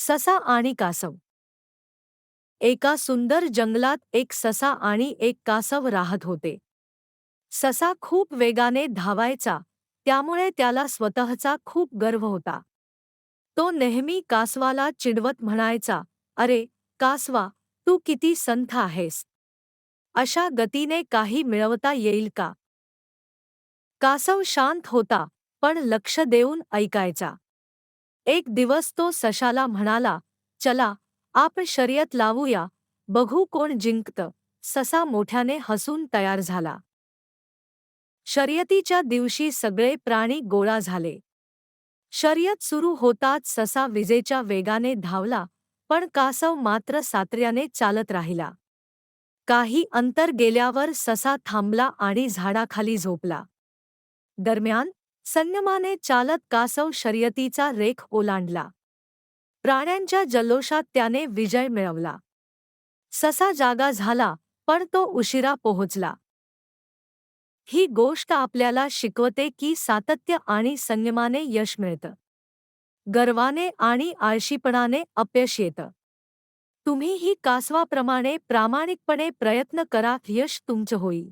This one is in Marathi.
ससा आणि कासव. एका सुंदर जंगलात एक ससा आणि एक कासव राहत होते. ससा खूप वेगाने धावायचा, त्यामुळे त्याला स्वतःचा खूप गर्व होता. तो नेहमी कासवाला चिडवत म्हणायचा, "अरे, कासवा, तू किती संथ आहेस. अशा गतीने काही मिळवता येईल का?" कासव शांत होता, पण लक्ष देऊन ऐकायचा. एक दिवस तो सशाला म्हणाला, "चला, आपण शर्यत लावूया, बघू कोण जिंकतं." ससा मोठ्याने हसून तयार झाला. शर्यतीच्या दिवशी सगळे प्राणी गोळा झाले. शर्यत सुरू होताच ससा विजेच्या वेगाने धावला, पण कासव मात्र सातत्याने चालत राहिला. काही अंतर गेल्यावर ससा थांबला आणि झाडाखाली झोपला. दरम्यान, संयमाने चालत कासव शर्यतीचा रेख ओलांडला. प्राण्यांच्या जल्लोषात त्याने विजय मिळवला. ससा जागा झाला, पण तो उशिरा पोहोचला. ही गोष्ट आपल्याला शिकवते की सातत्य आणि संयमाने यश मिळतं. गर्वाने आणि आळशीपणाने अपयश येतं. तुम्हीही कासवाप्रमाणे प्रामाणिकपणे प्रयत्न करा, यश तुमचं होईल.